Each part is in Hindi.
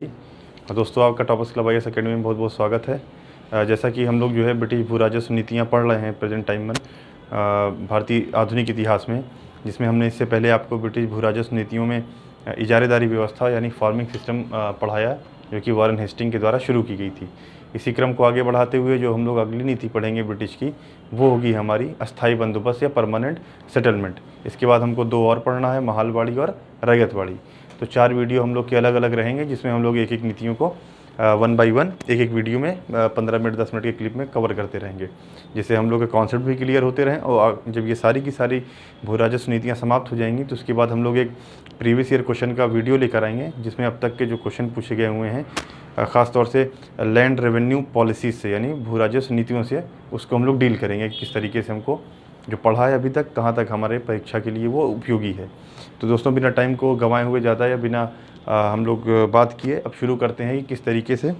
दोस्तों, आपका टॉपर्स क्लब IAS अकेडमी में बहुत बहुत स्वागत है। जैसा कि हम लोग जो है ब्रिटिश भू राजस्व नीतियाँ पढ़ रहे हैं प्रेजेंट टाइम में भारतीय आधुनिक इतिहास में, जिसमें हमने इससे पहले आपको ब्रिटिश भू राजस्व नीतियों में इजारेदारी व्यवस्था यानी फार्मिंग सिस्टम पढ़ाया, जो कि वॉरेन हेस्टिंग के द्वारा शुरू की गई थी। इसी क्रम को आगे बढ़ाते हुए जो हम लोग अगली नीति पढ़ेंगे ब्रिटिश की, वो होगी हमारी अस्थायी बंदोबस्त या परमानेंट सेटलमेंट। इसके बाद हमको दो और पढ़ना है, महालवाड़ी और रैयतवाड़ी। तो 4 वीडियो हम लोग के अलग अलग रहेंगे, जिसमें हम लोग एक एक नीतियों को 1 बाई 1 एक एक वीडियो में 15 मिनट 10 मिनट के क्लिप में कवर करते रहेंगे, जिससे हम लोग के कॉन्सेप्ट भी क्लियर होते रहें। और जब ये सारी की सारी भू राजस्व नीतियाँ समाप्त हो जाएंगी तो उसके बाद हम लोग एक प्रीवियस ईयर क्वेश्चन का वीडियो लेकर आएंगे, जिसमें अब तक के जो क्वेश्चन पूछे गए हुए हैं ख़ास तौर से लैंड रेवेन्यू पॉलिसीज़ से यानी भू राजस्व नीतियों से, उसको हम लोग डील करेंगे किस तरीके से हमको जो पढ़ा है अभी तक कहाँ तक हमारे परीक्षा के लिए वो उपयोगी है। तो दोस्तों, बिना टाइम को गंवाए हुए ज़्यादा या बिना हम लोग बात किए अब शुरू करते हैं कि किस तरीके से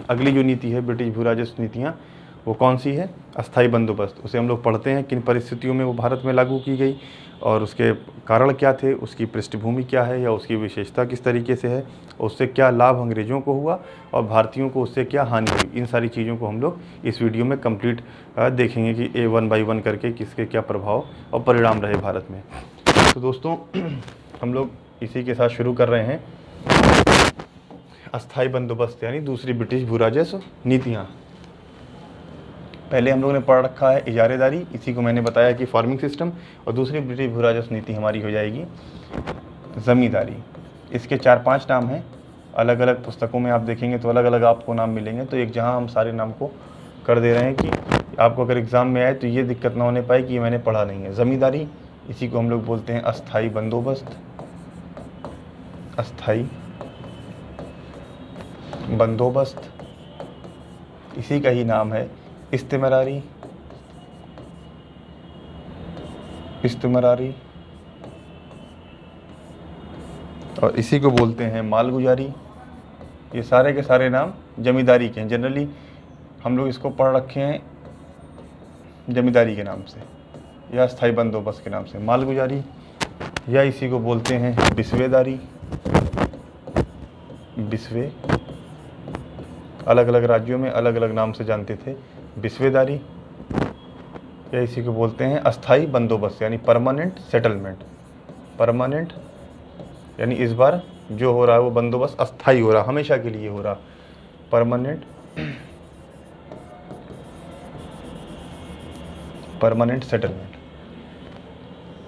अगली जो नीति है ब्रिटिश भू राजस्व नीतियाँ वो कौन सी है, अस्थायी बंदोबस्त। उसे हम लोग पढ़ते हैं किन परिस्थितियों में वो भारत में लागू की गई और उसके कारण क्या थे, उसकी पृष्ठभूमि क्या है या उसकी विशेषता किस तरीके से है, उससे क्या लाभ अंग्रेज़ों को हुआ और भारतीयों को उससे क्या हानि हुई। इन सारी चीज़ों को हम लोग इस वीडियो में कंप्लीट देखेंगे कि 1 बाई 1 करके किसके क्या प्रभाव और परिणाम रहे भारत में। तो दोस्तों, हम लोग इसी के साथ शुरू कर रहे हैं अस्थायी बंदोबस्त यानी दूसरी ब्रिटिश भू राजस्व नीतियाँ। पहले हम लोगों ने पढ़ रखा है इजारेदारी, इसी को मैंने बताया कि फार्मिंग सिस्टम, और दूसरी ब्रिटिश भू राजस्व नीति हमारी हो जाएगी ज़मींदारी। इसके 4-5 नाम हैं, अलग अलग पुस्तकों में आप देखेंगे तो अलग अलग आपको नाम मिलेंगे। तो एक जहां हम सारे नाम को कर दे रहे हैं कि आपको अगर एग्ज़ाम में आए तो ये दिक्कत ना होने पाए कि ये मैंने पढ़ा नहीं है। ज़मींदारी, इसी को हम लोग बोलते हैं अस्थायी बंदोबस्त। अस्थायी बंदोबस्त, इसी का ही नाम है इस्तिमरारी। इस्तिमरारी, और इसी को बोलते हैं मालगुजारी। ये सारे के सारे नाम जमींदारी के हैं। जनरली हम लोग इसको पढ़ रखे हैं जमींदारी के नाम से या स्थायी बंदोबस्त के नाम से, मालगुजारी, या इसी को बोलते हैं बिस्वेदारी। बिस्वे, अलग अलग राज्यों में अलग अलग नाम से जानते थे, बिस्वेदारी, या इसी को बोलते हैं अस्थायी बंदोबस्त यानी परमानेंट सेटलमेंट। परमानेंट यानी इस बार जो हो रहा है वो बंदोबस्त अस्थायी हो रहा, हमेशा के लिए हो रहा। Permanent settlement.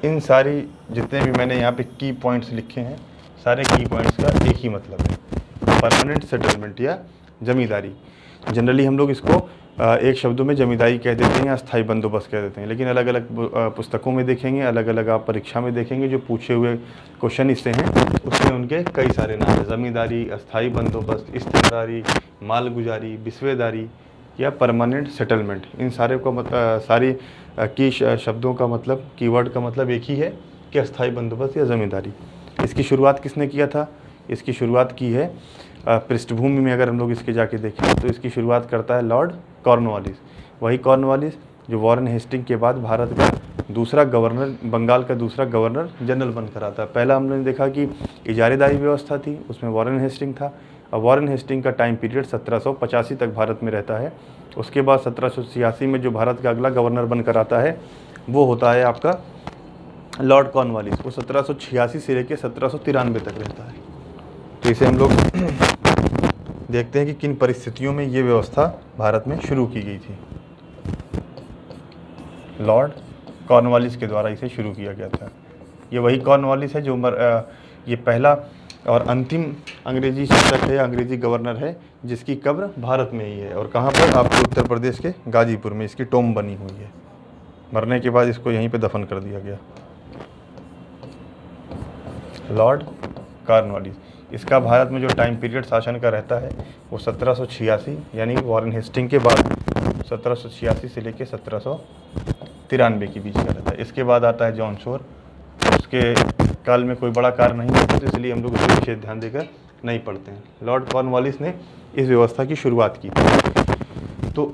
इन सारी जितने भी मैंने यहाँ पे की पॉइंट्स लिखे हैं, सारे की पॉइंट्स का एक ही मतलब है, परमानेंट सेटलमेंट या जमींदारी। जनरली हम लोग इसको एक शब्दों में जमींदारी कह देते हैं या अस्थायी बंदोबस्त कह देते हैं, लेकिन अलग अलग पुस्तकों में देखेंगे, अलग अलग आप परीक्षा में देखेंगे जो पूछे हुए क्वेश्चन इससे हैं, उसमें उनके कई सारे नाम हैं। ज़मींदारी, अस्थायी बंदोबस्त, इस्तिमरारी, मालगुजारी, बिस्वेदारी या परमानेंट सेटलमेंट। इन सारे को सारी की शब्दों का मतलब, कीवर्ड का मतलब एक ही है कि अस्थायी बंदोबस्त या ज़मींदारी। इसकी शुरुआत किसने किया था? इसकी शुरुआत की है पृष्ठभूमि में अगर हम लोग इसके जाके देखें तो इसकी शुरुआत करता है लॉर्ड कॉर्नवालिस। वही कॉर्नवालिस जो वॉरेन हेस्टिंग के बाद भारत का दूसरा गवर्नर, बंगाल का दूसरा गवर्नर जनरल बनकर आता है। पहला हमने देखा कि इजारेदारी व्यवस्था थी, उसमें वॉरेन हेस्टिंग था। और वॉरेन हेस्टिंग का टाइम पीरियड 1785 तक भारत में रहता है। उसके बाद 1786 में जो भारत का अगला गवर्नर बनकर आता है वो होता है आपका लॉर्ड कॉर्नवालिस। वो 1786 से लेकर 1793 तक रहता है। तो इसे हम लोग देखते हैं कि किन परिस्थितियों में ये व्यवस्था भारत में शुरू की गई थी। लॉर्ड कॉर्नवालिस के द्वारा इसे शुरू किया गया था। ये वही कॉर्नवालिस है जो ये पहला और अंतिम अंग्रेजी शासक है, अंग्रेजी गवर्नर है, जिसकी कब्र भारत में ही है। और कहाँ पर? आपको उत्तर प्रदेश के गाजीपुर में इसकी टॉम्ब बनी हुई है। मरने के बाद इसको यहीं पे दफन कर दिया गया। लॉर्ड कॉर्नवालिस, इसका भारत में जो टाइम पीरियड शासन का रहता है वो 1786 यानी वॉरेन हेस्टिंग के बाद 1786 से लेकर 1793 के बीच का रहता है। इसके बाद आता है जॉन शोर। उसके काल में कोई बड़ा कार्य नहीं होता, तो इसलिए हम लोग उसे विशेष ध्यान देकर नहीं पढ़ते हैं। लॉर्ड कॉर्नवालिस ने इस व्यवस्था की शुरुआत की थी। तो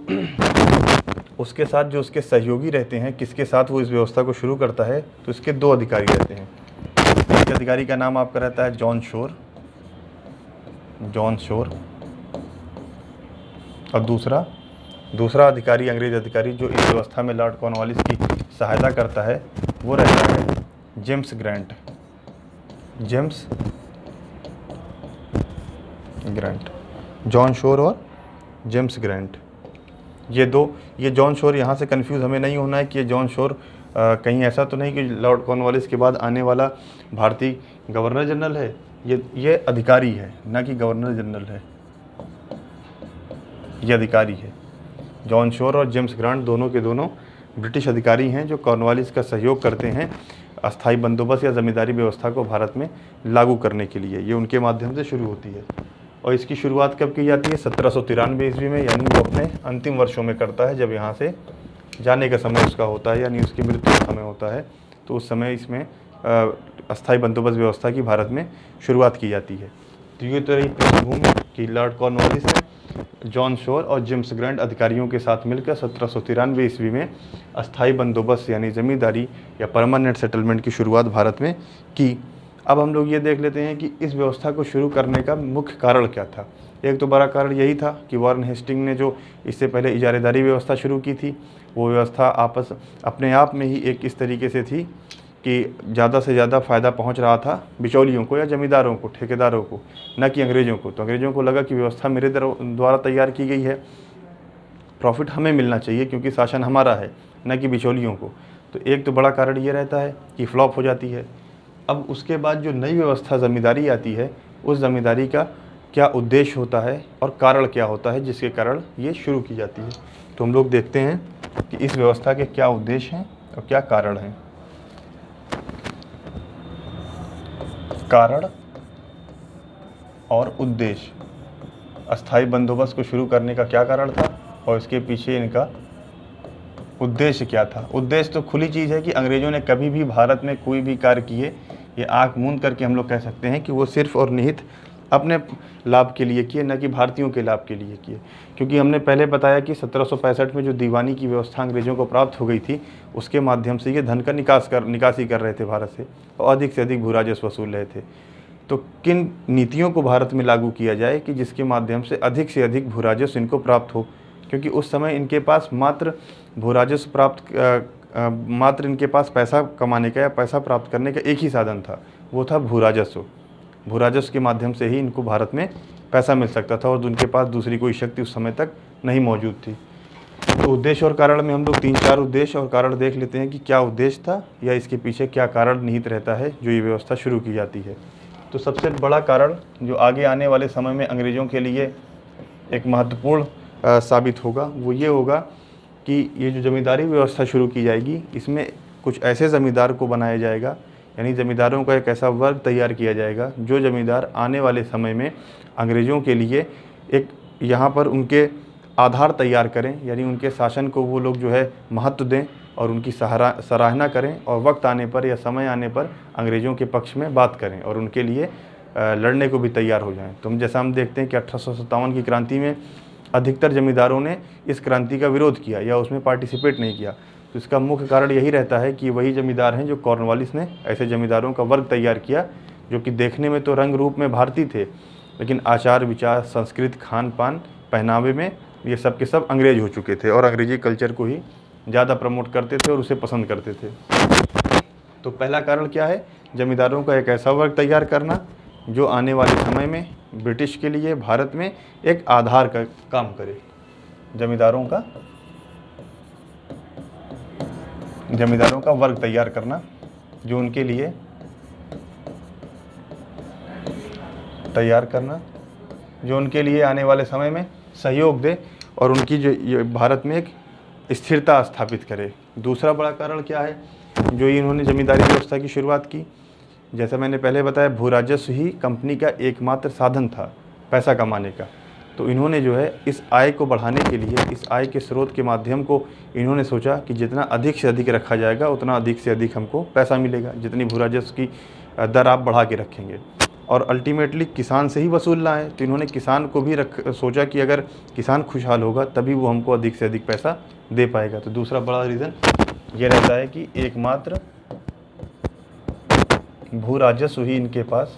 उसके साथ जो उसके सहयोगी रहते हैं, किसके साथ वो इस व्यवस्था को शुरू करता है, तो इसके 2 अधिकारी रहते हैं। एक अधिकारी का नाम आपका रहता है जॉन शोर, जॉन शोर। और दूसरा अधिकारी, अंग्रेज अधिकारी जो इस व्यवस्था में लॉर्ड कॉर्नवालिस की सहायता करता है, वो रहता है जेम्स ग्रांट। जॉन शोर और जेम्स ग्रांट, ये जॉन शोर, यहाँ से कंफ्यूज हमें नहीं होना है कि ये जॉन शोर कहीं ऐसा तो नहीं कि लॉर्ड कॉर्नवालिस के बाद आने वाला भारतीय गवर्नर जनरल है। ये अधिकारी है, ना कि गवर्नर जनरल है, ये अधिकारी है। जॉन शोर और जेम्स ग्रांट दोनों के दोनों ब्रिटिश अधिकारी हैं जो कॉर्नवालिस का सहयोग करते हैं अस्थायी बंदोबस्त या ज़मींदारी व्यवस्था को भारत में लागू करने के लिए। ये उनके माध्यम से शुरू होती है। और इसकी शुरुआत कब की जाती है? 1793 ईस्वी में, यानी वो अपने अंतिम वर्षों में करता है, जब यहाँ से जाने का समय उसका होता है, यानी उसकी मृत्यु का समय होता है। तो उस समय इसमें अस्थायी बंदोबस्त व्यवस्था की भारत में शुरुआत की जाती है। तो ये तो रही पृष्ठभूमि कि लॉर्ड कॉर्नवालिस ने जॉन शोर और जेम्स ग्रांट अधिकारियों के साथ मिलकर 1793 ईस्वी में अस्थायी बंदोबस्त यानी ज़मींदारी या परमानेंट सेटलमेंट की शुरुआत भारत में की। अब हम लोग ये देख लेते हैं कि इस व्यवस्था को शुरू करने का मुख्य कारण क्या था। एक तो बड़ा कारण यही था कि वॉरेन हेस्टिंग ने जो इससे पहले इजारेदारी व्यवस्था शुरू की थी, वो व्यवस्था अपने आप में ही एक इस तरीके से थी कि ज़्यादा से ज़्यादा फ़ायदा पहुंच रहा था बिचौलियों को या ज़मींदारों को, ठेकेदारों को, न कि अंग्रेज़ों को। तो अंग्रेज़ों को लगा कि व्यवस्था मेरे द्वारा तैयार की गई है, प्रॉफिट हमें मिलना चाहिए क्योंकि शासन हमारा है, न कि बिचौलियों को। तो एक तो बड़ा कारण ये रहता है कि फ्लॉप हो जाती है। अब उसके बाद जो नई व्यवस्था ज़मींदारी आती है, उस ज़मींदारी का क्या उद्देश्य होता है और कारण क्या होता है जिसके कारण ये शुरू की जाती है। तो हम लोग देखते हैं कि इस व्यवस्था के क्या उद्देश्य हैं और क्या कारण हैं। कारण और उद्देश्य। अस्थायी बंदोबस्त को शुरू करने का क्या कारण था और इसके पीछे इनका उद्देश्य क्या था। उद्देश्य तो खुली चीज़ है कि अंग्रेज़ों ने कभी भी भारत में कोई भी कार्य किए, ये आँख मूंद करके हम लोग कह सकते हैं कि वो सिर्फ और निहित अपने लाभ के लिए किए, न कि भारतीयों के लाभ के लिए किए। क्योंकि हमने पहले बताया कि 1765 में जो दीवानी की व्यवस्था अंग्रेज़ों को प्राप्त हो गई थी, उसके माध्यम से ये धन का निकासी कर रहे थे भारत से, और अधिक से अधिक भू राजस्व वसूल रहे थे। तो किन नीतियों को भारत में लागू किया जाए कि जिसके माध्यम से अधिक भू राजस्व इनको प्राप्त हो, क्योंकि उस समय इनके पास मात्र भू राजस्व मात्र इनके पास पैसा कमाने का या पैसा प्राप्त करने का एक ही साधन था, वो था भू राजस्व। भू राजस्व के माध्यम से ही इनको भारत में पैसा मिल सकता था और उनके पास दूसरी कोई शक्ति उस समय तक नहीं मौजूद थी। तो उद्देश्य और कारण में हम लोग 3-4 उद्देश्य और कारण देख लेते हैं कि क्या उद्देश्य था या इसके पीछे क्या कारण निहित रहता है जो ये व्यवस्था शुरू की जाती है। तो सबसे बड़ा कारण जो आगे आने वाले समय में अंग्रेज़ों के लिए एक महत्वपूर्ण साबित होगा, वो ये होगा कि ये जो ज़मींदारी व्यवस्था शुरू की जाएगी, इसमें कुछ ऐसे ज़मींदार को बनाया जाएगा, यानी ज़मींदारों का एक ऐसा वर्ग तैयार किया जाएगा जो ज़मींदार आने वाले समय में अंग्रेज़ों के लिए एक यहाँ पर उनके आधार तैयार करें, यानी उनके शासन को वो लोग जो है महत्व दें और उनकी सराहना करें, और वक्त आने पर या समय आने पर अंग्रेज़ों के पक्ष में बात करें और उनके लिए लड़ने को भी तैयार हो जाएं। तो जैसा हम देखते हैं कि 1857 की क्रांति में अधिकतर ज़मींदारों ने इस क्रांति का विरोध किया या उसमें पार्टिसिपेट नहीं किया। तो इसका मुख्य कारण यही रहता है कि वही ज़मींदार हैं जो कॉर्नवालिस ने ऐसे ज़मींदारों का वर्ग तैयार किया जो कि देखने में तो रंग रूप में भारतीय थे, लेकिन आचार विचार, संस्कृति, खान पान, पहनावे में ये सब के सब अंग्रेज हो चुके थे और अंग्रेजी कल्चर को ही ज़्यादा प्रमोट करते थे और उसे पसंद करते थे। तो पहला कारण क्या है? ज़मींदारों का एक ऐसा वर्ग तैयार करना जो आने वाले समय में ब्रिटिश के लिए भारत में एक आधार का काम करे। ज़मींदारों का वर्ग तैयार करना जो उनके लिए आने वाले समय में सहयोग दे और उनकी जो ये भारत में एक स्थिरता स्थापित करे। दूसरा बड़ा कारण क्या है जो इन्होंने ज़मींदारी व्यवस्था की शुरुआत की? जैसा मैंने पहले बताया, भू राजस्व ही कंपनी का एकमात्र साधन था पैसा कमाने का। तो इन्होंने जो है इस आय को बढ़ाने के लिए, इस आय के स्रोत के माध्यम को इन्होंने सोचा कि जितना अधिक से अधिक रखा जाएगा उतना अधिक से अधिक हमको पैसा मिलेगा, जितनी भू राजस्व की दर आप बढ़ा के रखेंगे, और अल्टीमेटली किसान से ही वसूलना है। तो इन्होंने किसान को भी सोचा कि अगर किसान खुशहाल होगा तभी वो हमको अधिक से अधिक पैसा दे पाएगा। तो दूसरा बड़ा रीज़न ये रहता है कि एकमात्र भू राजस्व ही इनके पास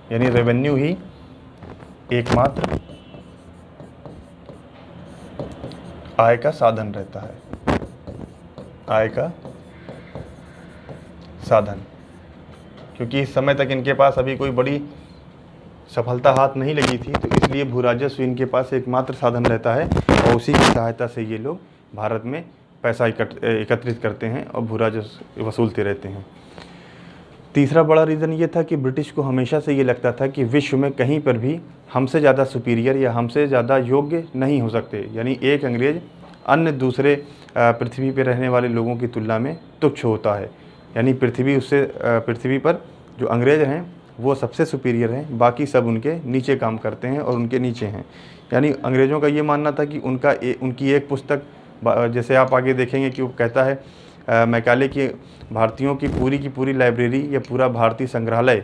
यानी रेवेन्यू ही एकमात्र आय का साधन रहता है, आय का साधन। क्योंकि इस समय तक इनके पास अभी कोई बड़ी सफलता हाथ नहीं लगी थी, तो इसलिए भू राजस्व इनके पास एकमात्र साधन रहता है और उसी की सहायता से ये लोग भारत में पैसा एकत्रित करते हैं और भू राजस्व वसूलते रहते हैं। तीसरा बड़ा रीज़न ये था कि ब्रिटिश को हमेशा से ये लगता था कि विश्व में कहीं पर भी हमसे ज़्यादा सुपीरियर या हमसे ज़्यादा योग्य नहीं हो सकते। यानी एक अंग्रेज़ अन्य दूसरे पृथ्वी पर रहने वाले लोगों की तुलना में तुच्छ होता है। यानी पृथ्वी पर जो अंग्रेज़ हैं वो सबसे सुपीरियर हैं, बाकी सब उनके नीचे काम करते हैं और उनके नीचे हैं। यानी अंग्रेज़ों का ये मानना था कि उनकी एक पुस्तक, जैसे आप आगे देखेंगे कि वो कहता है मैकाले की भारतीयों की पूरी लाइब्रेरी या पूरा भारतीय संग्रहालय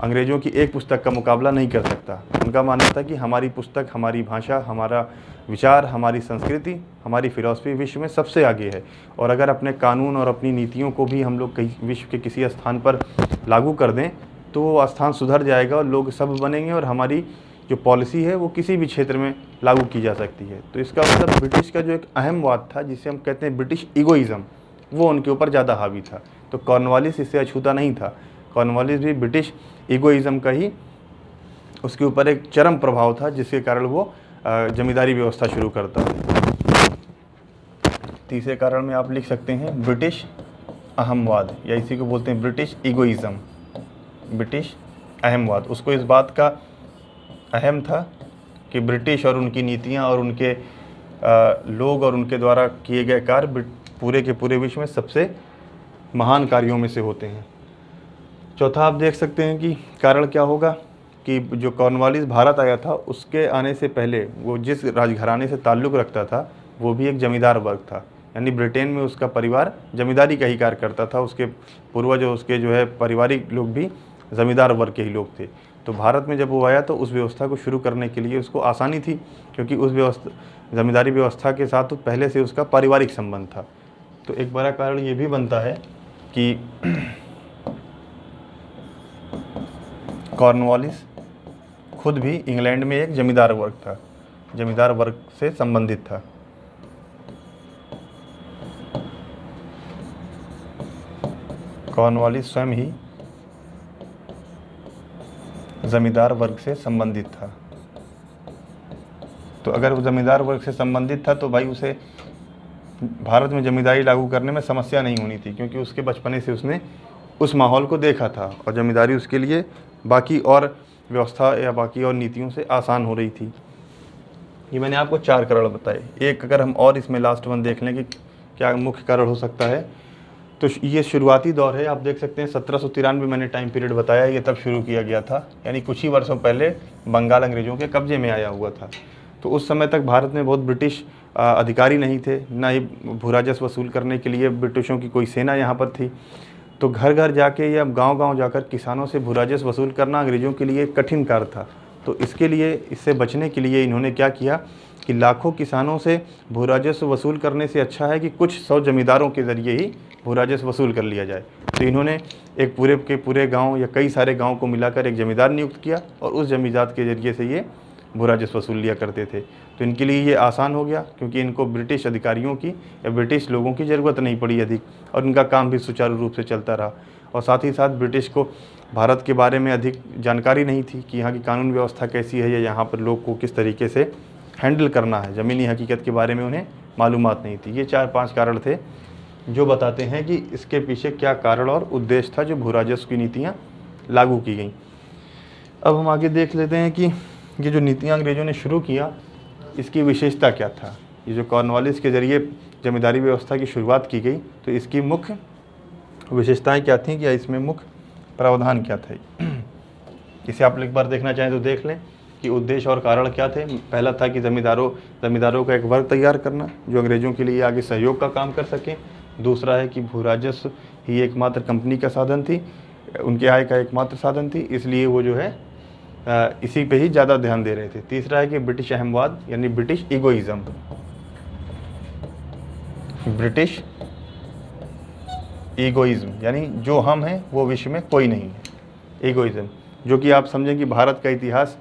अंग्रेज़ों की एक पुस्तक का मुकाबला नहीं कर सकता। उनका मानना था कि हमारी पुस्तक, हमारी भाषा, हमारा विचार, हमारी संस्कृति, हमारी फ़िलॉसफी विश्व में सबसे आगे है। और अगर अपने कानून और अपनी नीतियों को भी हम लोग विश्व के किसी स्थान पर लागू कर दें तो वो स्थान सुधर जाएगा और लोग सब बनेंगे और हमारी जो पॉलिसी है वो किसी भी क्षेत्र में लागू की जा सकती है। तो इसका मतलब ब्रिटिश का जो एक अहम वाद था, जिसे हम कहते हैं ब्रिटिश ईगोइज़्म, वो उनके ऊपर ज़्यादा हावी था। तो कॉर्नवालिस इससे अछूता नहीं था। कॉर्नवालिस भी ब्रिटिश ईगोइज़्म का ही उसके ऊपर एक चरम प्रभाव था, जिसके कारण वो जमींदारी व्यवस्था शुरू करता है। तीसरे कारण में आप लिख सकते हैं ब्रिटिश अहमवाद, या इसी को बोलते हैं ब्रिटिश ईगोइज़्म, ब्रिटिश अहमवाद। उसको इस बात का अहम था कि ब्रिटिश और उनकी नीतियाँ और उनके लोग और उनके द्वारा किए गए कार्य पूरे के पूरे विश्व में सबसे महान कार्यों में से होते हैं। चौथा आप देख सकते हैं कि कारण क्या होगा कि जो कॉर्नवालिस भारत आया था उसके आने से पहले वो जिस राजघराने से ताल्लुक़ रखता था वो भी एक जमींदार वर्ग था। यानी ब्रिटेन में उसका परिवार जमींदारी का ही कार्य करता था। उसके पूर्वज और उसके जो है पारिवारिक लोग भी जमींदार वर्ग के ही लोग थे। तो भारत में जब वो आया तो उस व्यवस्था को शुरू करने के लिए उसको आसानी थी, क्योंकि उस जमींदारी व्यवस्था के साथ तो पहले से उसका पारिवारिक संबंध था। तो एक बड़ा कारण ये भी बनता है कि कॉर्नवालिस खुद भी इंग्लैंड में एक जमींदार वर्ग था, जमींदार वर्ग से संबंधित था। कॉर्नवालिस स्वयं ही जमींदार वर्ग से संबंधित था। तो अगर वो जमींदार वर्ग से संबंधित था तो भाई उसे भारत में जमींदारी लागू करने में समस्या नहीं होनी थी, क्योंकि उसके बचपने से उसने उस माहौल को देखा था और जमींदारी उसके लिए बाकी और व्यवस्था या बाकी और नीतियों से आसान हो रही थी। ये मैंने आपको 4 कारण बताए। एक अगर हम और इसमें लास्ट वन देख लें कि क्या मुख्य कारण हो सकता है, तो ये शुरुआती दौर है। आप देख सकते हैं 1793 मैंने टाइम पीरियड बताया, ये तब शुरू किया गया था। यानी कुछ ही वर्षों पहले बंगाल अंग्रेज़ों के कब्जे में आया हुआ था। तो उस समय तक भारत में बहुत ब्रिटिश अधिकारी नहीं थे, ना ही भू राजस्व वसूल करने के लिए ब्रिटिशों की कोई सेना यहाँ पर थी। तो घर घर जाके या गांव-गांव जाकर किसानों से भू राजस्व वसूल करना अंग्रेज़ों के लिए कठिन कार्य था। तो इससे बचने के लिए इन्होंने क्या किया कि लाखों किसानों से भू राजस्व वसूल करने से अच्छा है कि कुछ 100 जमींदारों के ज़रिए ही भू राजस्व वसूल कर लिया जाए। तो इन्होंने एक पूरे के पूरे गाँव या कई सारे गाँव को मिलाकर एक जमींदार नियुक्त किया और उस जमींदार के ज़रिए से ये भू राजस्व वसूल लिया करते थे। तो इनके लिए ये आसान हो गया, क्योंकि इनको ब्रिटिश अधिकारियों की या ब्रिटिश लोगों की ज़रूरत नहीं पड़ी अधिक, और इनका काम भी सुचारू रूप से चलता रहा। और साथ ही साथ ब्रिटिश को भारत के बारे में अधिक जानकारी नहीं थी कि यहाँ की कानून व्यवस्था कैसी है या यहाँ पर लोग को किस तरीके से हैंडल करना है। ज़मीनी हकीकत के बारे में उन्हें मालूमात नहीं थी। ये 4-5 कारण थे जो बताते हैं कि इसके पीछे क्या कारण और उद्देश्य था जो भू राजस्व की नीतियाँ लागू की गई। अब हम आगे देख लेते हैं कि ये जो नीतियाँ अंग्रेज़ों ने शुरू किया इसकी विशेषता क्या था। ये जो कॉर्नवालिस के ज़रिए जमींदारी व्यवस्था की शुरुआत की गई, तो इसकी मुख्य विशेषताएं क्या थीं, या इसमें मुख्य प्रावधान क्या थे। इसे आप एक बार देखना चाहें तो देख लें कि उद्देश्य और कारण क्या थे। पहला था कि जमींदारों का एक वर्ग तैयार करना जो अंग्रेज़ों के लिए आगे सहयोग का काम कर सकें। दूसरा है कि भू राजस्व ही एकमात्र कंपनी का साधन थी, उनके आय का एकमात्र साधन थी, इसलिए वो जो है इसी पे ही ज़्यादा ध्यान दे रहे थे। तीसरा है कि ब्रिटिश अहमवाद यानी ब्रिटिश ईगोइज़्म, ब्रिटिश ईगोइज़्म यानी जो हम हैं वो विश्व में कोई नहीं है, ईगोइज़्म। जो कि आप समझें कि भारत का इतिहास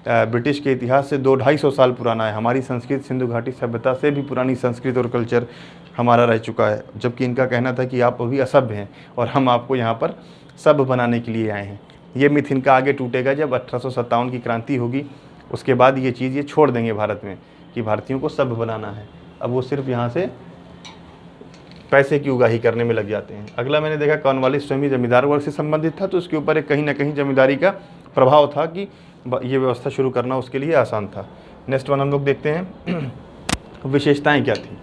ब्रिटिश के इतिहास से 200-250 साल पुराना है। हमारी संस्कृत सिंधु घाटी सभ्यता से भी पुरानी संस्कृत और कल्चर हमारा रह चुका है, जबकि इनका कहना था कि आप अभी असभ्य हैं और हम आपको यहाँ पर सभ्य बनाने के लिए आए हैं। ये मिथ इनका आगे टूटेगा जब 1857 की क्रांति होगी, उसके बाद ये चीज़ ये छोड़ देंगे भारत में कि भारतीयों को सभ्य बनाना है। अब वो सिर्फ यहाँ से पैसे की उगाही करने में लग जाते हैं। अगला मैंने देखा कॉर्नवालिस स्वयं जमींदार वर्ग से संबंधित था, तो उसके ऊपर एक कहीं ना कहीं जमींदारी का प्रभाव था कि ये व्यवस्था शुरू करना उसके लिए आसान था। नेक्स्ट वन हम लोग देखते हैं विशेषताएं क्या थी,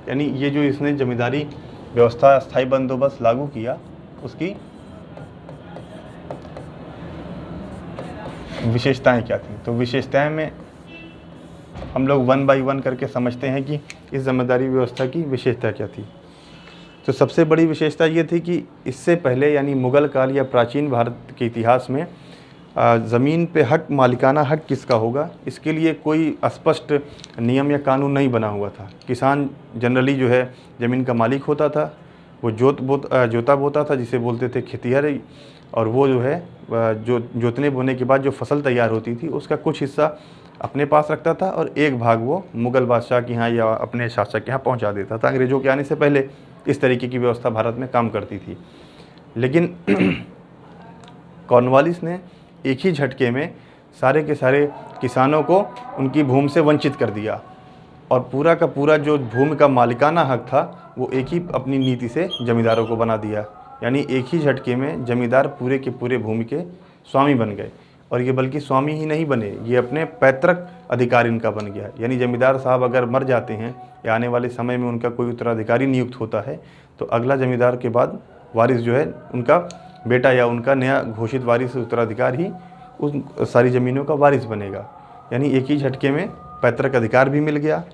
यानी ये जो इसने जमींदारी व्यवस्था स्थायी बंदोबस्त लागू किया उसकी विशेषताएं क्या थी। तो विशेषताएं में हम लोग 1 बाय 1 करके समझते हैं कि इस जमींदारी व्यवस्था की विशेषता क्या थी। तो सबसे बड़ी विशेषता ये थी कि इससे पहले यानी मुग़ल काल या प्राचीन भारत के इतिहास में ज़मीन पे हक, मालिकाना हक किसका होगा, इसके लिए कोई स्पष्ट नियम या कानून नहीं बना हुआ था। किसान जनरली जो है ज़मीन का मालिक होता था, वो जोता बोता था जिसे बोलते थे खेतिहर, और वो जो है जोतने बोने के बाद जो फसल तैयार होती थी उसका कुछ हिस्सा अपने पास रखता था और एक भाग वो मुग़ल बादशाह के यहाँ या अपने शासक के यहाँ पहुँचा देता था। अंग्रेज़ों के आने से पहले इस तरीके की व्यवस्था भारत में काम करती थी। लेकिन कॉर्नवालिस ने एक ही झटके में सारे के सारे किसानों को उनकी भूमि से वंचित कर दिया और पूरा का पूरा जो भूमि का मालिकाना हक था वो एक ही अपनी नीति से जमींदारों को बना दिया। यानी एक ही झटके में जमींदार पूरे के पूरे भूमि के स्वामी बन गए, और ये बल्कि स्वामी ही नहीं बने, ये अपने पैतृक अधिकार इनका बन गया। यानी जमींदार साहब अगर मर जाते हैं या आने वाले समय में उनका कोई उत्तराधिकारी नियुक्त होता है तो अगला जमींदार के बाद वारिस जो है उनका बेटा या उनका नया घोषित वारिस उत्तराधिकार ही उन सारी ज़मीनों का वारिस बनेगा। यानी एक ही झटके में पैतृक अधिकार भी मिल गया।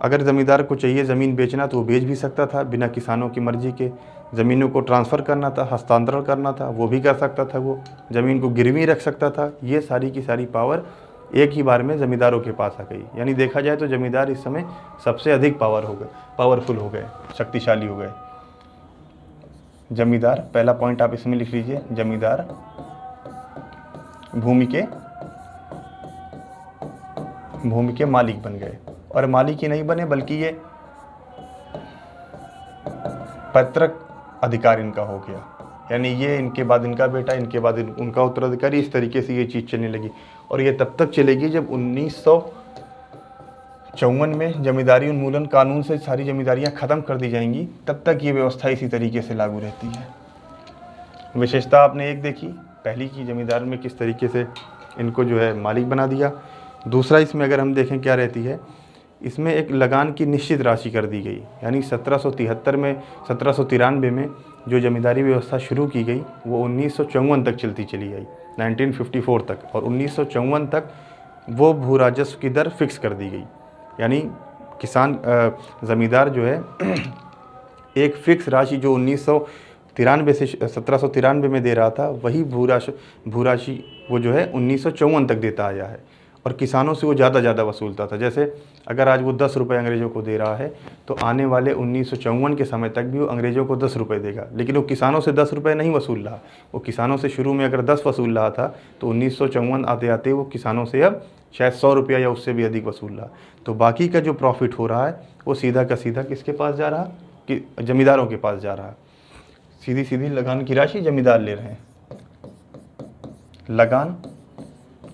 अगर ज़मींदार को चाहिए ज़मीन बेचना तो वो बेच भी सकता था बिना किसानों की मर्ज़ी के। ज़मीनों को ट्रांसफ़र करना था, हस्तांतरण करना था, वो भी कर सकता था। वो ज़मीन को गिरवी रख सकता था। ये सारी की सारी पावर एक ही बार में ज़मींदारों के पास आ गई। यानी देखा जाए तो ज़मींदार इस समय सबसे अधिक पावरफुल हो गए, शक्तिशाली हो गए। जमींदार, पहला पॉइंट आप इसमें लिख लीजिए, जमींदार भूमि के मालिक बन गए। और मालिक ही नहीं बने बल्कि ये पैतृक अधिकार इनका हो गया। यानी ये इनके बाद इनका बेटा, इनके बाद उनका उत्तराधिकारी, इस तरीके से ये चीज़ चलने लगी। और ये तब तक चलेगी जब 1954 में जमींदारी उन्मूलन कानून से सारी जमींदारियां ख़त्म कर दी जाएंगी, तब तक ये व्यवस्था इसी तरीके से लागू रहती है। विशेषता आपने एक देखी, पहली की जमींदार में किस तरीके से इनको जो है मालिक बना दिया। दूसरा इसमें अगर हम देखें क्या रहती है, इसमें एक लगान की निश्चित राशि कर दी गई। यानी 1793 में जो जमींदारी व्यवस्था शुरू की गई वो 1954 तक चलती चली आई, 1954 तक। और 1954 तक वो भू राजस्व की दर फिक्स कर दी गई। यानी किसान ज़मींदार जो है एक फ़िक्स राशि जो 1993 से 1793 में दे रहा था, वही भू राशि वो जो है 1954 तक देता आया है। और किसानों से वो ज़्यादा वसूलता था। जैसे अगर आज वो 10 रुपये अंग्रेज़ों को दे रहा है तो आने वाले 1954 के समय तक भी वो अंग्रेज़ों को 10 रुपये देगा। लेकिन वो किसानों से 10 रुपये नहीं वसूल रहा। वो किसानों से शुरू में अगर 10 वसूल रहा था तो 1954 आते आते वो किसानों से अब शायद 100 रुपया या उससे भी अधिक वसूल रहा। तो बाकी का जो प्रॉफिट हो रहा है वो सीधा का सीधा किसके पास जा रहा, कि ज़मींदारों के पास जा रहा। सीधी लगान की राशि ज़मींदार ले रहे हैं। लगान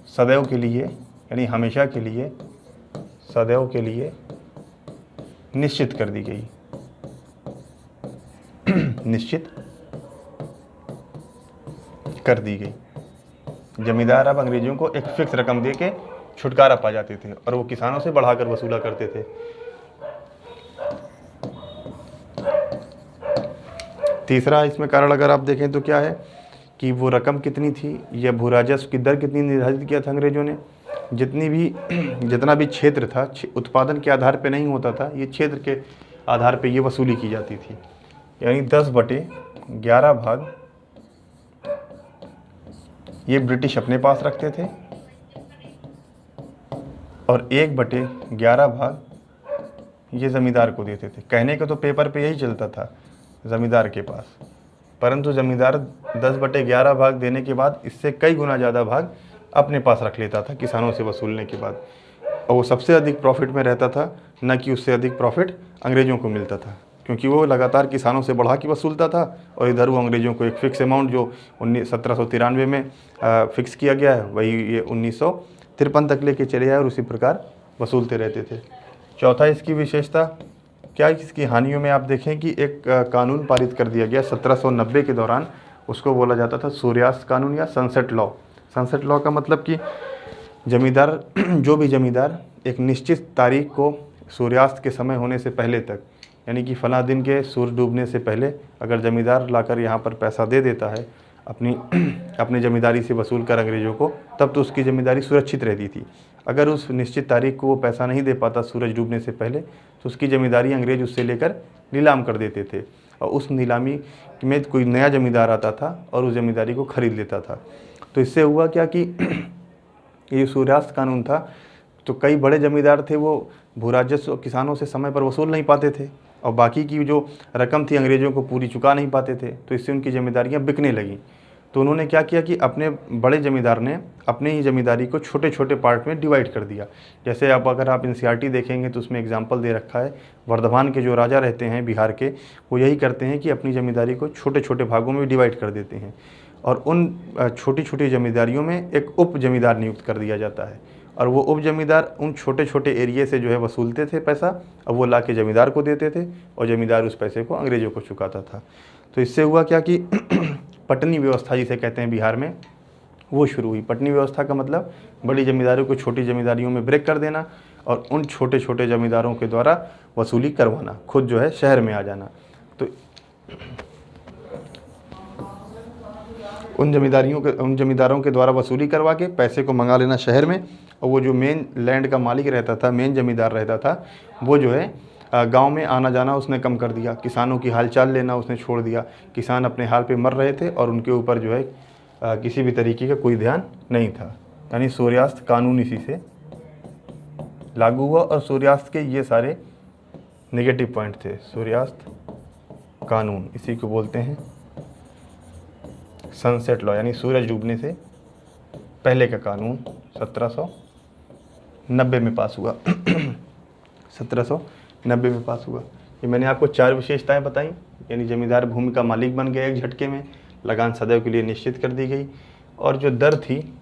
सदैव के लिए, यानी हमेशा के लिए, सदैव के लिए निश्चित कर दी गई। निश्चित कर दी गई। जमींदार अब अंग्रेजों को एक फिक्स रकम दे के छुटकारा पा जाते थे और वो किसानों से बढ़ाकर वसूला करते थे। तीसरा इसमें कारण अगर आप देखें तो क्या है कि वो रकम कितनी थी या भू राजस्व की दर कितनी निर्धारित किया था अंग्रेजों ने। जितना भी क्षेत्र था उत्पादन के आधार पे नहीं होता था, ये क्षेत्र के आधार पे ये वसूली की जाती थी। यानी 10/11 भाग ये ब्रिटिश अपने पास रखते थे और 1/11 भाग ये ज़मींदार को देते थे। कहने का तो पेपर पे यही चलता था ज़मींदार के पास, परंतु ज़मींदार 10/11 भाग देने के बाद इससे कई गुना ज़्यादा भाग अपने पास रख लेता था किसानों से वसूलने के बाद, और वो सबसे अधिक प्रॉफिट में रहता था, न कि उससे अधिक प्रॉफिट अंग्रेज़ों को मिलता था, क्योंकि वो लगातार किसानों से बढ़ा के वसूलता था और इधर वो अंग्रेज़ों को एक फ़िक्स अमाउंट जो 1793 में फ़िक्स किया गया है वही ये 1953 तक लेके चले आए और उसी प्रकार वसूलते रहते थे। चौथा इसकी विशेषता क्या, इसकी हानियों में आप देखें कि एक कानून पारित कर दिया गया 1790 के दौरान, उसको बोला जाता था सूर्यास्त कानून या सनसेट लॉ। सनसेट लॉ का मतलब कि जमींदार जो भी जमींदार एक निश्चित तारीख को सूर्यास्त के समय होने से पहले तक, यानी कि फ़लाँ दिन के सूर्य डूबने से पहले अगर ज़मींदार लाकर यहाँ पर पैसा दे देता है अपनी ज़मींदारी से वसूल कर अंग्रेज़ों को, तब तो उसकी ज़मींदारी सुरक्षित रहती थी। अगर उस निश्चित तारीख को वो पैसा नहीं दे पाता सूरज डूबने से पहले, तो उसकी ज़मींदारी अंग्रेज़ उससे लेकर नीलाम कर देते थे, और उस नीलामी में कोई नया ज़मींदार आता था और उस ज़मींदारी को ख़रीद लेता था। तो इससे हुआ क्या कि ये सूर्यास्त कानून था, तो कई बड़े ज़मींदार थे वो भूराजस्व किसानों से समय पर वसूल नहीं पाते थे, और बाकी की जो रकम थी अंग्रेज़ों को पूरी चुका नहीं पाते थे, तो इससे उनकी ज़मींदारियाँ बिकने लगीं। तो उन्होंने क्या किया कि अपने बड़े ज़मींदार ने अपने ही ज़मींदारी को छोटे छोटे पार्ट में डिवाइड कर दिया। जैसे अब अगर आप एनसीईआरटी देखेंगे तो उसमें एग्जाम्पल दे रखा है, वर्धमान के जो राजा रहते हैं बिहार के, वो यही करते हैं कि अपनी ज़मींदारी को छोटे छोटे भागों में डिवाइड कर देते हैं, और उन छोटी छोटी ज़मींदारियों में एक उप ज़मींदार नियुक्त कर दिया जाता है, और वो उप ज़मींदार उन छोटे छोटे एरिए से जो है वसूलते थे पैसा, और वो ला के ज़मींदार को देते थे, और ज़मींदार उस पैसे को अंग्रेज़ों को चुकाता था। तो इससे हुआ क्या कि पटनी व्यवस्था जिसे कहते हैं बिहार में, वो शुरू हुई। पटनी व्यवस्था का मतलब बड़ी ज़मींदारियों को छोटी ज़मींदारियों में ब्रेक कर देना और उन छोटे छोटे ज़मींदारों के द्वारा वसूली करवाना, खुद जो है शहर में आ जाना। तो उन ज़मींदारों के द्वारा वसूली करवा के पैसे को मंगा लेना शहर में, और वो जो मेन लैंड का मालिक रहता था, मेन ज़मींदार रहता था, वो जो है गांव में आना जाना उसने कम कर दिया, किसानों की हालचाल लेना उसने छोड़ दिया। किसान अपने हाल पे मर रहे थे और उनके ऊपर जो है किसी भी तरीके का कोई ध्यान नहीं था। यानी सूर्यास्त कानून इसी से लागू हुआ, और सूर्यास्त के ये सारे नेगेटिव पॉइंट थे। सूर्यास्त कानून इसी को बोलते हैं सनसेट लॉ, यानी सूरज डूबने से पहले का कानून 1790 में पास हुआ। 1790 में पास हुआ। ये मैंने आपको 4 विशेषताएं बताई, यानी ज़मींदार भूमि का मालिक बन गया एक झटके में, लगान सदैव के लिए निश्चित कर दी गई, और जो दर थी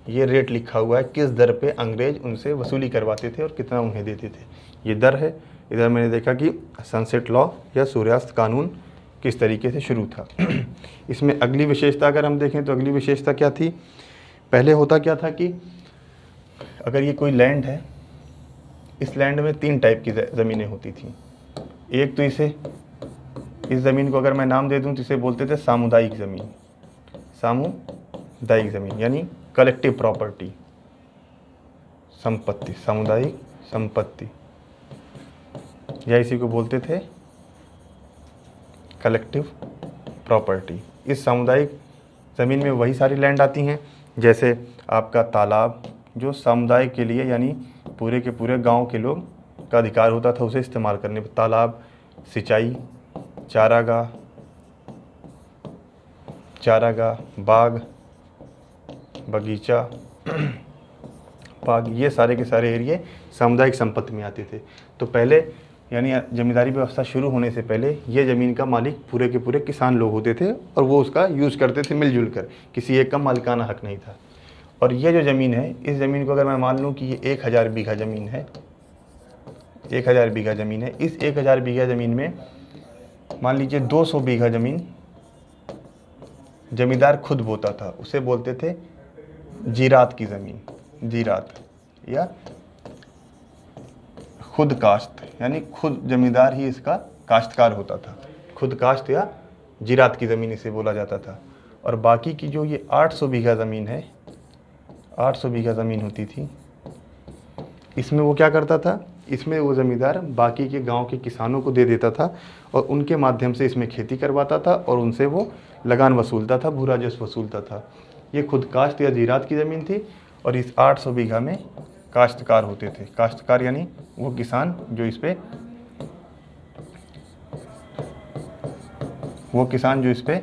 ये रेट लिखा हुआ है किस दर पे अंग्रेज़ उनसे वसूली करवाते थे और कितना उन्हें देते थे, ये दर है। इधर मैंने देखा कि सनसेट लॉ या सूर्यास्त कानून किस तरीके से शुरू था। इसमें अगली विशेषता अगर हम देखें तो अगली विशेषता क्या थी, पहले होता क्या था कि अगर ये कोई लैंड है, इस लैंड में 3 टाइप की ज़मीनें होती थी। एक तो इस ज़मीन को अगर मैं नाम दे दूं तो इसे बोलते थे सामुदायिक ज़मीन। सामुदायिक ज़मीन यानी कलेक्टिव प्रॉपर्टी, संपत्ति, सामुदायिक संपत्ति, या इसी को बोलते थे कलेक्टिव प्रॉपर्टी। इस सामुदायिक ज़मीन में वही सारी लैंड आती हैं, जैसे आपका तालाब जो समुदाय के लिए यानी पूरे के पूरे गांव के लोग का अधिकार होता था उसे इस्तेमाल करने पर। तालाब, सिंचाई, चारागाह, बाग, बगीचा, बाग, ये सारे के सारे एरिए सामुदायिक संपत्ति में आते थे। तो पहले यानी ज़मींदारी व्यवस्था शुरू होने से पहले ये ज़मीन का मालिक पूरे के पूरे किसान लोग होते थे और वो उसका यूज़ करते थे मिलजुल कर, किसी एक का मालिकाना हक नहीं था। और ये जो ज़मीन है, इस ज़मीन को अगर मैं मान लूँ कि ये 1000 बीघा ज़मीन है, 1000 बीघा ज़मीन है, इस 1000 बीघा ज़मीन में मान लीजिए 200 बीघा ज़मीन ज़मींदार खुद बोता था, उसे बोलते थे जीरात की ज़मीन, जीरात या खुद काश्त, यानी खुद ज़मींदार ही इसका काश्तकार होता था। खुद काश्त या जीरात की ज़मीन इसे बोला जाता था। और बाकी की जो ये 800 बीघा ज़मीन है, 800 बीघा ज़मीन होती थी, इसमें वो क्या करता था, इसमें वो ज़मींदार बाकी के गांव के किसानों को दे देता था और उनके माध्यम से इसमें खेती करवाता था और उनसे वो लगान वसूलता था, भू राजस्व वसूलता था। ये खुद काश्त या जीरात की ज़मीन थी। और इस 800 बीघा में काश्तकार होते थे। काश्तकार यानी वो किसान जो इस पे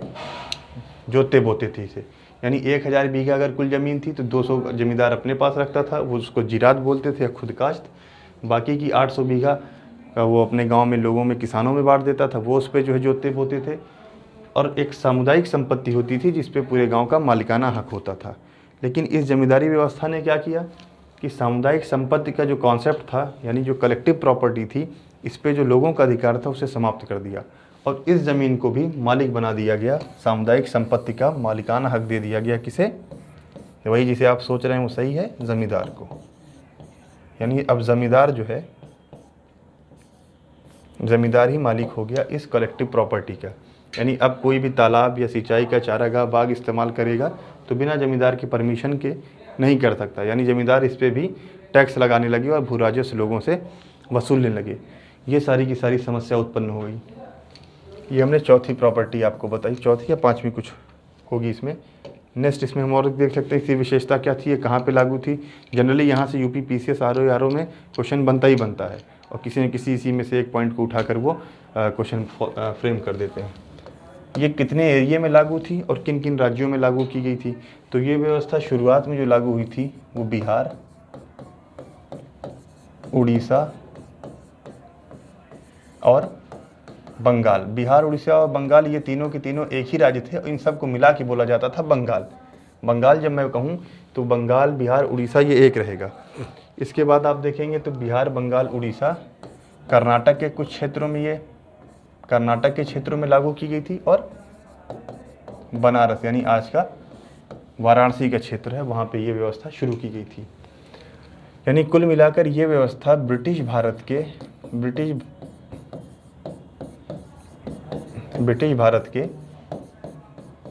जोतते बोते थे इसे। यानी 1000 बीघा अगर कुल ज़मीन थी तो 200 जमींदार अपने पास रखता था, वो उसको जिरात बोलते थे या खुद काश्त। बाकी की 800 बीघा का वो अपने गांव में लोगों में, किसानों में बांट देता था, वो उस पर जो है जोतते बोते थे। और एक सामुदायिक संपत्ति होती थी जिस पे पूरे गांव का मालिकाना हक होता था। लेकिन इस जमींदारी व्यवस्था ने क्या किया कि सामुदायिक संपत्ति का जो कॉन्सेप्ट था, यानी जो कलेक्टिव प्रॉपर्टी थी, इस पे जो लोगों का अधिकार था उसे समाप्त कर दिया और इस ज़मीन को भी मालिक बना दिया गया। सामुदायिक संपत्ति का मालिकाना हक दे दिया गया किसे? वही जिसे आप सोच रहे हैं वो सही है, ज़मींदार को। यानी अब ज़मींदार जो है, ज़मींदार ही मालिक हो गया इस कलेक्टिव प्रॉपर्टी का। यानी अब कोई भी तालाब या सिंचाई का चारागाह, बाग इस्तेमाल करेगा तो बिना ज़मींदार के परमिशन के नहीं कर सकता। यानी ज़मींदार इस पर भी टैक्स लगाने लगे और भू राजस्व लोगों से वसूलने लगे। ये सारी की सारी समस्या उत्पन्न हो गई। ये हमने चौथी प्रॉपर्टी आपको बताई, चौथी या पाँचवीं कुछ होगी इसमें। नेक्स्ट इसमें हम और देख सकते हैं इसकी विशेषता क्या थी, ये कहाँ पे लागू थी। जनरली यहाँ से यूपी पीसीएस आरओ में क्वेश्चन बनता ही बनता है और किसी न किसी इसी में से एक पॉइंट को उठाकर वो क्वेश्चन फ्रेम कर देते हैं। ये कितने एरिया में लागू थी और किन किन राज्यों में लागू की गई थी? तो ये व्यवस्था शुरुआत में जो लागू हुई थी वो बिहार, उड़ीसा और बंगाल। बिहार, उड़ीसा और बंगाल ये तीनों के तीनों एक ही राज्य थे और इन सबको मिला के बोला जाता था बंगाल। बंगाल जब मैं कहूँ तो बंगाल, बिहार, उड़ीसा ये एक रहेगा। इसके बाद आप देखेंगे तो बिहार, बंगाल, उड़ीसा, कर्नाटक के कुछ क्षेत्रों में, ये कर्नाटक के क्षेत्रों में लागू की गई थी और बनारस यानी आज का वाराणसी का क्षेत्र है, वहाँ पे ये व्यवस्था शुरू की गई थी। यानी कुल मिलाकर ये व्यवस्था ब्रिटिश भारत के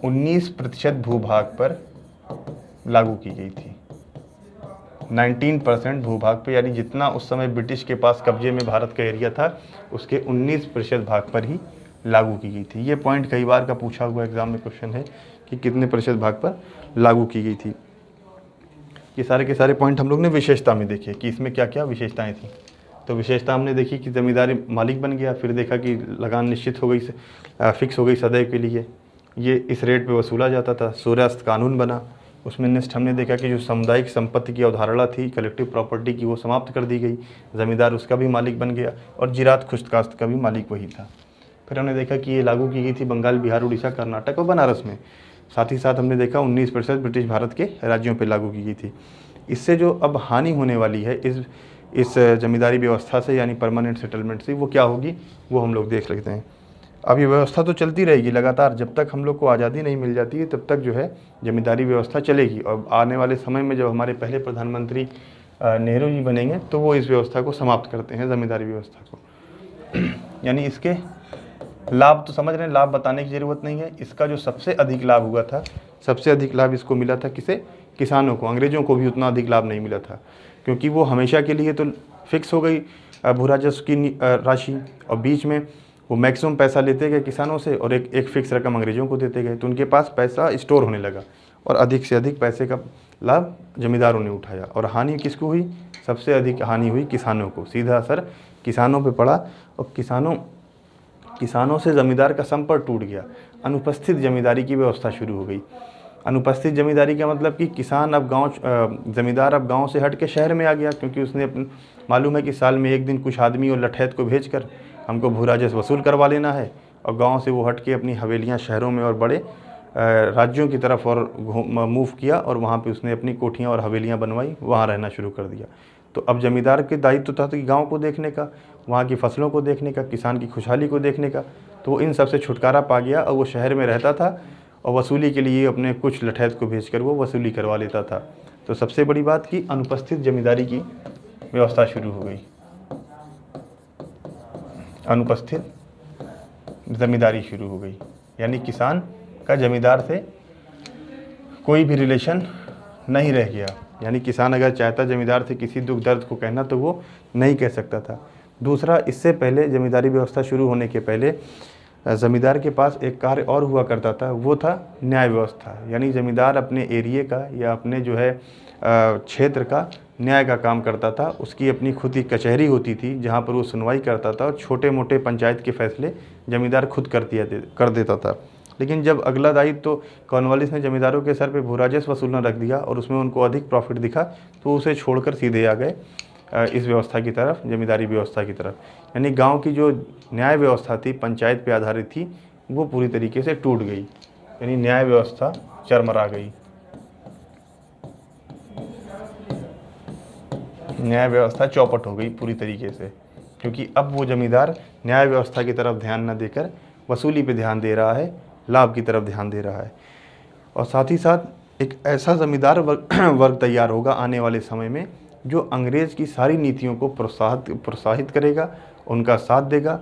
19% भूभाग पर लागू की गई थी। 19% भूभाग पे, यानी जितना उस समय ब्रिटिश के पास कब्जे में भारत का एरिया था उसके 19% भाग पर ही लागू की गई थी। ये पॉइंट कई बार का पूछा हुआ एग्जाम में क्वेश्चन है कि कितने प्रतिशत भाग पर लागू की गई थी। ये सारे के सारे पॉइंट हम लोग ने विशेषता में देखे कि इसमें क्या क्या विशेषताएं थी। तो विशेषता हमने देखी कि ज़मींदारी मालिक बन गया, फिर देखा कि लगान निश्चित हो गई, फिक्स हो गई सदैव के लिए, ये इस रेट पे वसूला जाता था। सूर्यास्त कानून बना, उसमें नेक्स्ट हमने देखा कि जो सामुदायिक संपत्ति की अवधारणा थी कलेक्टिव प्रॉपर्टी की, वो समाप्त कर दी गई, ज़मींदार उसका भी मालिक बन गया और जिरात खुश्तकाश्त का भी मालिक वही था। फिर हमने देखा कि ये लागू की गई थी बंगाल, बिहार, उड़ीसा, कर्नाटक और बनारस में। साथ ही साथ हमने देखा 19% ब्रिटिश भारत के राज्यों पर लागू की गई थी। इससे जो अब हानि होने वाली है इस जमींदारी व्यवस्था से, यानी परमानेंट सेटलमेंट से, वो क्या होगी वो हम लोग देख लेते हैं। अब ये व्यवस्था तो चलती रहेगी लगातार, जब तक हम लोग को आज़ादी नहीं मिल जाती है तब तक जो है जमींदारी व्यवस्था चलेगी। और आने वाले समय में जब हमारे पहले प्रधानमंत्री नेहरू जी बनेंगे तो वो इस व्यवस्था को समाप्त करते हैं, ज़मींदारी व्यवस्था को। यानी इसके लाभ तो समझ रहे हैं, लाभ बताने की ज़रूरत नहीं है। इसका जो सबसे अधिक लाभ हुआ था, सबसे अधिक लाभ इसको मिला था किसे? किसानों को। अंग्रेज़ों को भी उतना अधिक लाभ नहीं मिला था क्योंकि वो हमेशा के लिए तो फिक्स हो गई भू राजस्व की राशि और बीच में वो मैक्सिमम पैसा लेते गए किसानों से और एक फिक्स रकम अंग्रेज़ों को देते गए, तो उनके पास पैसा स्टोर होने लगा और अधिक से अधिक पैसे का लाभ जमींदारों ने उठाया। और हानि किसको हुई? सबसे अधिक हानि हुई किसानों को। सीधा असर किसानों पे पड़ा और किसानों से ज़मींदार का संपर्क टूट गया। अनुपस्थित जमींदारी की व्यवस्था शुरू हो गई। अनुपस्थित जमींदारी का मतलब कि किसान अब ज़मींदार अब गाँव से हट के शहर में आ गया, क्योंकि उसने मालूम है कि साल में एक दिन कुछ आदमी और लठैत को भेजकर हमको भू राजस्व वसूल करवा लेना है, और गांव से वो हट के अपनी हवेलियां शहरों में और बड़े राज्यों की तरफ और मूव किया और वहाँ पे उसने अपनी कोठियाँ और हवेलियां बनवाई, वहाँ रहना शुरू कर दिया। तो अब जमींदार के दायित्व था कि गाँव को देखने का, वहाँ की फसलों को देखने का, किसान की खुशहाली को देखने का, तो वो इन सब से छुटकारा पा गया और वो शहर में रहता था और वसूली के लिए अपने कुछ लठैत को भेजकर वो वसूली करवा लेता था। तो सबसे बड़ी बात कि अनुपस्थित जमींदारी की व्यवस्था शुरू हो गई, अनुपस्थित ज़मींदारी शुरू हो गई। यानी किसान का ज़मींदार से कोई भी रिलेशन नहीं रह गया। यानी किसान अगर चाहता ज़मींदार से किसी दुख दर्द को कहना तो वो नहीं कह सकता था। दूसरा, इससे पहले ज़मींदारी व्यवस्था शुरू होने के पहले ज़मींदार के पास एक कार्य और हुआ करता था, वो था न्याय व्यवस्था। यानी ज़मींदार अपने एरिए का या अपने जो है क्षेत्र का न्याय का काम करता था। उसकी अपनी खुद की कचहरी होती थी जहाँ पर वो सुनवाई करता था और छोटे मोटे पंचायत के फैसले ज़मींदार खुद कर देता था। लेकिन जब अगला दायित्व तो कॉर्नवालिस ने जमींदारों के सर पे भू राजस्व वसूलना रख दिया और उसमें उनको अधिक प्रॉफिट दिखा, तो उसे छोड़कर सीधे आ गए इस व्यवस्था की तरफ, जमींदारी व्यवस्था की तरफ। यानी गांव की जो न्याय व्यवस्था थी, पंचायत पे आधारित थी, वो पूरी तरीके से टूट गई। यानी न्याय व्यवस्था चरमरा गई, न्याय व्यवस्था चौपट हो गई पूरी तरीके से, क्योंकि अब वो जमींदार न्याय व्यवस्था की तरफ ध्यान न देकर वसूली पे ध्यान दे रहा है, लाभ की तरफ ध्यान दे रहा है। और साथ ही साथ एक ऐसा जमींदार वर्ग तैयार होगा आने वाले समय में जो अंग्रेज़ की सारी नीतियों को प्रोत्साहित करेगा, उनका साथ देगा,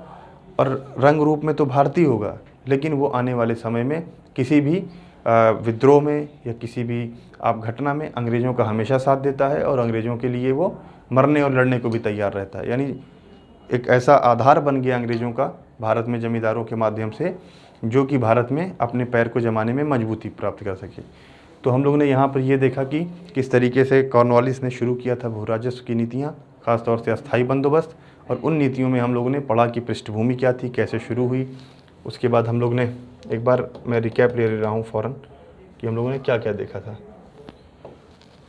और रंग रूप में तो भारतीय होगा, लेकिन वो आने वाले समय में किसी भी विद्रोह में या किसी भी आप घटना में अंग्रेज़ों का हमेशा साथ देता है और अंग्रेज़ों के लिए वो मरने और लड़ने को भी तैयार रहता है। यानी एक ऐसा आधार बन गया अंग्रेज़ों का भारत में जमींदारों के माध्यम से, जो कि भारत में अपने पैर को जमाने में मजबूती प्राप्त कर सके। तो हम लोग ने यहाँ पर ये देखा कि किस तरीके से कॉर्नवालिस ने शुरू किया था भू राजस्व की नीतियाँ, ख़ासतौर से अस्थायी बंदोबस्त, और उन नीतियों में हम लोगों ने पढ़ा कि पृष्ठभूमि क्या थी, कैसे शुरू हुई। उसके बाद हम लोग ने एक बार, मैं रिकैप ले रहा हूँ फ़ौरन, कि हम लोगों ने क्या क्या देखा था।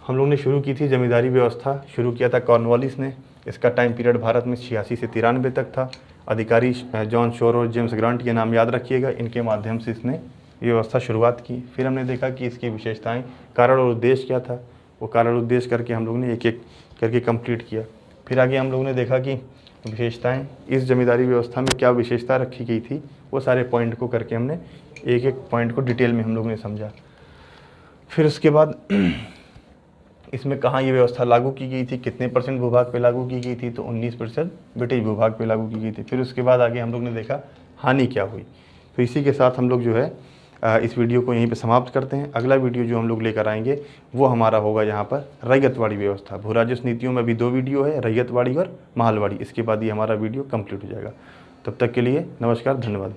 हम लोग ने शुरू की थी जमींदारी व्यवस्था, शुरू किया था कॉर्नवालिस ने। इसका टाइम पीरियड भारत में 86 से 93 तक था। अधिकारी जॉन शोर और जेम्स ग्रांट, ये नाम याद रखिएगा, इनके माध्यम से इसने ये व्यवस्था शुरुआत की। फिर हमने देखा कि इसकी विशेषताएं, कारण और उद्देश्य क्या था, वो कारण उद्देश्य करके हम लोग ने एक एक करके कंप्लीट किया। फिर आगे हम लोगों ने देखा कि विशेषताएं, इस जमींदारी व्यवस्था में क्या विशेषता रखी गई थी, वो सारे पॉइंट को करके हमने एक एक पॉइंट को डिटेल में हम लोग ने समझा। फिर उसके बाद इसमें कहाँ ये व्यवस्था लागू की गई थी, कितने % भूभाग पे लागू की गई थी, तो 19% ब्रिटिश भूभाग पे लागू की गई थी। फिर उसके बाद आगे हम लोग ने देखा हानि क्या हुई। तो इसी के साथ हम लोग जो है इस वीडियो को यहीं पे समाप्त करते हैं। अगला वीडियो जो हम लोग लेकर आएंगे वो हमारा होगा यहाँ पर रैयतवाड़ी व्यवस्था। भू राजस्व नीतियों में अभी 2 वीडियो है, रैयतवाड़ी और महलवाड़ी। इसके बाद ये हमारा वीडियो कंप्लीट हो जाएगा। तब तक के लिए नमस्कार, धन्यवाद।